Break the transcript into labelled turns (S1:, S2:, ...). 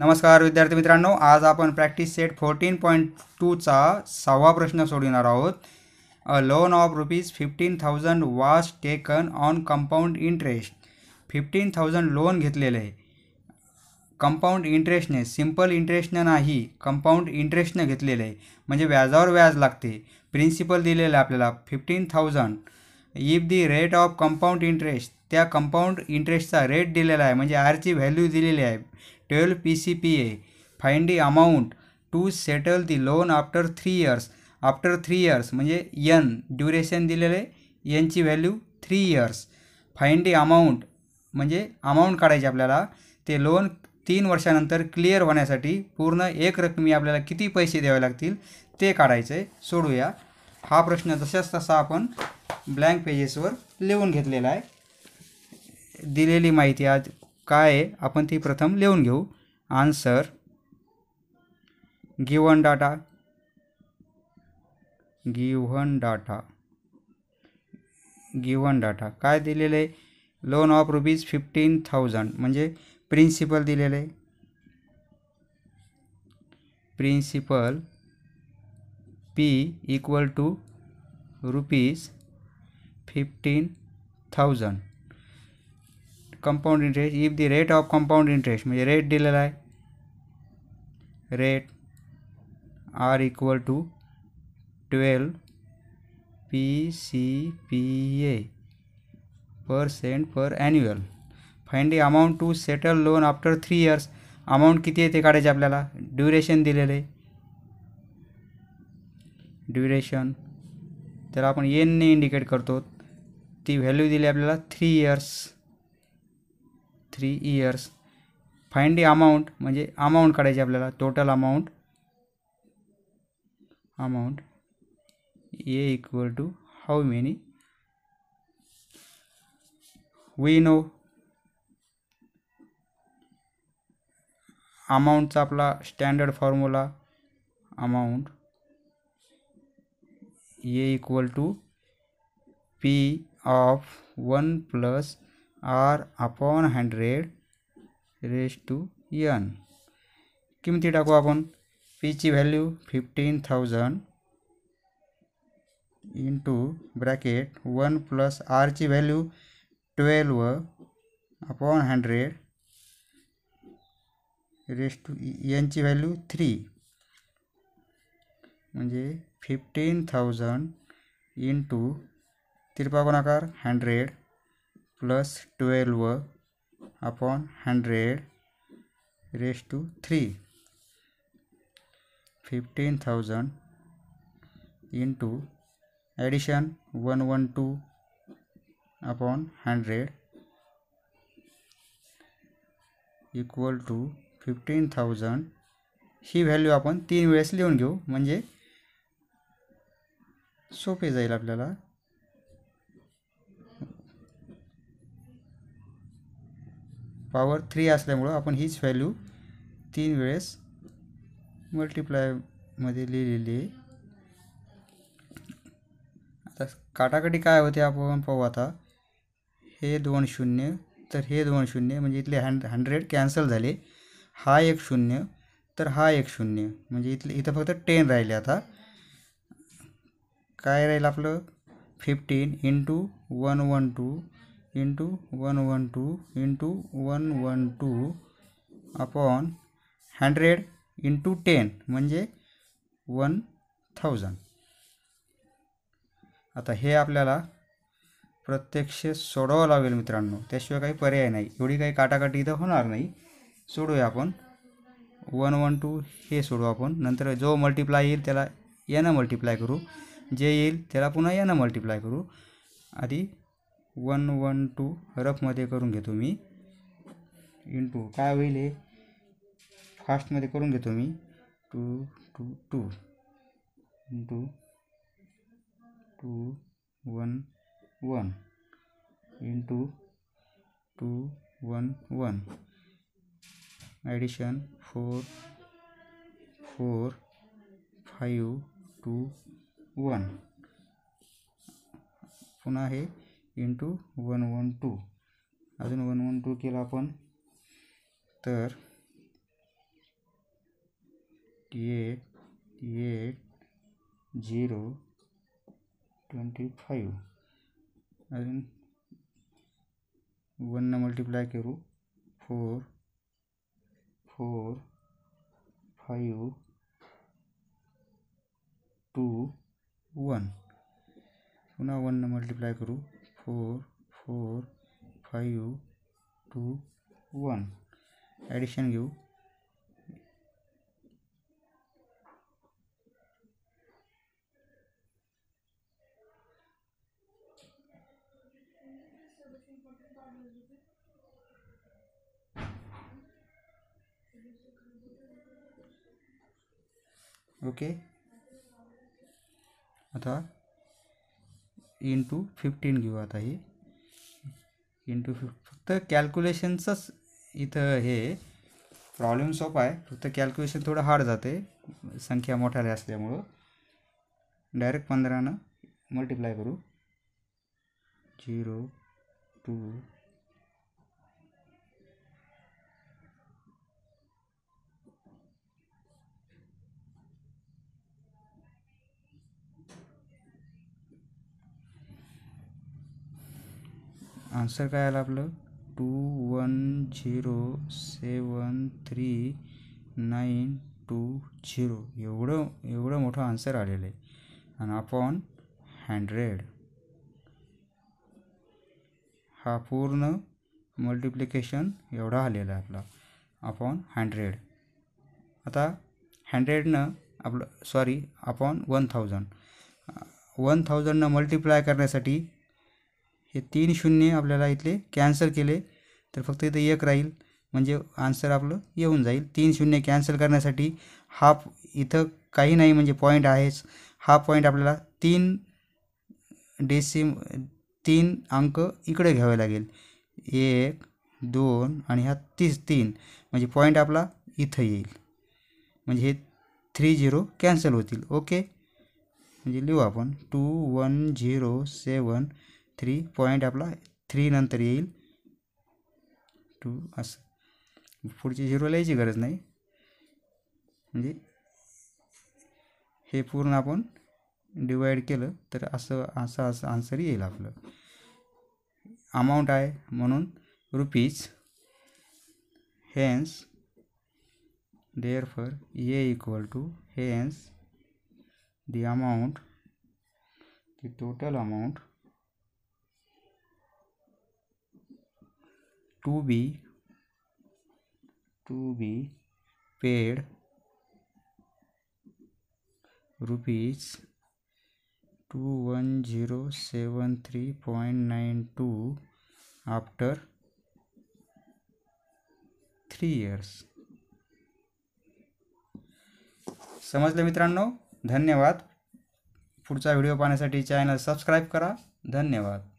S1: नमस्कार विद्यार्थी मित्रांनो, आज आपण प्रॅक्टिस सेट 14.2चा 6वा प्रश्न सोडवणार आहोत. A loan of ₹15,000 was taken on compound interest. 15,000 loan घेतलेले आहे कंपाऊंड इंटरेस्टने, सिंपल इंटरेस्टने नाही, कंपाऊंड इंटरेस्टने घेतलेले आहे, म्हणजे व्याजावर व्याज लागते. प्रिन्सिपल दिलेलं आहे आपल्याला 15,000. If the rate of compound interest, त्या कंपाऊंड इंटरेस्टचा रेट दिलेला आहे, म्हणजे आरची व्हॅल्यू दिलेली आहे 12 PCPA. Find the amount to settle the loan after 3 years. After 3 years म्हणजे एन ड्युरेशन दिलेले, एनची value 3 years. Find the amount म्हणजे अमाऊंट काढायची आपल्याला. ते लोन 3 वर्षानंतर क्लिअर होण्यासाठी पूर्ण एक रकमी आपल्याला किती पैसे द्यावे लागतील ते काढायचे. सोडूया. हा प्रश्न जशाच तसा आपण ब्लँक पेजेसवर लिहून घेतलेला आहे. दिलेली माहिती आज काय आहे आपण ती प्रथम लिहून घेऊ. Answer, given data, given data काय दिलेले आहे. लोन ऑफ ₹15,000 म्हणजे प्रिन्सिपल दिलेले आहे. Principal P equal to ₹15,000. Compound interest, if the rate of compound interest म्हणजे रेट दिलेला आहे. Rate R equal to 12 PCPA % per annual. Find the amount to settle loan after 3 years. Amount किती आहे ते काढायचे आपल्याला. ड्युरेशन दिलेले, ड्युरेशन त्याला आपण एनने इंडिकेट करतो. ती व्हॅल्यू दिली आपल्याला 3 इयर्स. फाइंड दी अमाऊंट म्हणजे अमाऊंट काढायची आपल्याला. Total amount A equal to how many. We know अमाऊंटचा आपला standard formula, amount A equal to P of 1 plus R upon 100 raise to n. किमती टाकू आपण. पीची व्हॅल्यू 15,000 इंटू ब्रॅकेट 1 प्लस आरची व्हॅल्यू 12 अपॉन 100 रेज टू एनची value 3 म्हणजे 15,000 into तिरपा गुणाकार 100 plus 12 upon 100 raise to 3. 15,000 into addition 112 upon 100 equal to 15,000. ही व्हॅल्यू आपण 3 वेळेस लिहून घेऊ म्हणजे सोपे जाईल आपल्याला. पॉवर 3 असल्यामुळं आपण हीच व्हॅल्यू 3 वेळेस मल्टिप्लायमध्ये लिहिलेली आहे. आता काटाकाटी काय होते आपण पाहू. आता हे 2 शून्य तर हे 2 शून्य म्हणजे इथले 100 कॅन्सल झाले. हा एक शून्य तर हा एक शून्य म्हणजे इथं फक्त 10 राहिले. आता काय राहील आपलं 15 into 112 into 112 into 112 upon 100 into 10 म्हणजे 1,000. आता हे आपल्याला प्रत्यक्ष सोडवावं लागेल मित्रांनो, त्याशिवाय काही पर्याय नाही. एवढी काही काटाकाटी इथं होणार नाही. सोडूया आपण. 112 हे सोडू आपण. नंतर जो मल्टिप्लाय येईल त्याला यानं मल्टिप्लाय करू, जे येईल त्याला पुन्हा यानं मल्टिप्लाय करू. आधी 112 रफमध्ये करून घेतो मी. इंटू काय होईल हे फास्टमध्ये करून घेतो मी. 2 2 2 इंटू 2 1 1 इंटू 2 1 1 ॲडिशन 4 4 5 2 1 पुन्हा हे इंटू 112. अजून 112 केलं आपण तर 88,025 अजून 1 न मल्टिप्लाय करू 4 4 5 2 1 पुन्हा 1 न मल्टिप्लाय करू 4 4 5 2 1 ॲडिशन घेऊ ओके आता इंटू 15 घेऊ आता हे इंटू फक्त कॅल्क्युलेशनचंच इथं हे प्रॉब्लेम सोपा आहे फक्त कॅल्क्युलेशन थोडं हार्ड जाते संख्या मोठ्या असल्यामुळं डायरेक्ट 15 मल्टिप्लाय करू 0 2 आन्सर काय आलं आपलं 21073920 एवढं मोठं आन्सर आलेलं आहे आणि अपॉन 100 हा पूर्ण मल्टिप्लिकेशन एवढा आलेला आहे आपला अपॉन 100 आता 100 आपलं सॉरी अपॉन 1000 मल्टिप्लाय करण्यासाठी हे 3 शून्य आपल्याला इथले कॅन्सल केले तर फक्त इथे 1 राहील म्हणजे आन्सर आपलं येऊन जाईल 3 शून्य कॅन्सल करण्यासाठी हा इथं काही नाही म्हणजे पॉईंट आहेच हा पॉईंट आपल्याला 3 अंक इकडे घ्यावे लागेल 1 2 आणि हा 3 म्हणजे पॉईंट आपला इथं येईल म्हणजे हे 30 कॅन्सल होतील ओके म्हणजे लिहू आपण 2107 पॉईंट आपला 3 नंतर येईल 2 असं पुढची 0 लिहायची गरज नाही म्हणजे हे पूर्ण आपण डिवाइड केलं तर असं आन्सर येईल आपलं अमाऊंट आहे म्हणून rupees hence therefore A equal to hence the total amount to be paid rupees 21,073.92 after 3 years समजलं मित्रांनो धन्यवाद पुढचा व्हिडिओ पाहण्यासाठी चॅनल सबस्क्राईब करा धन्यवाद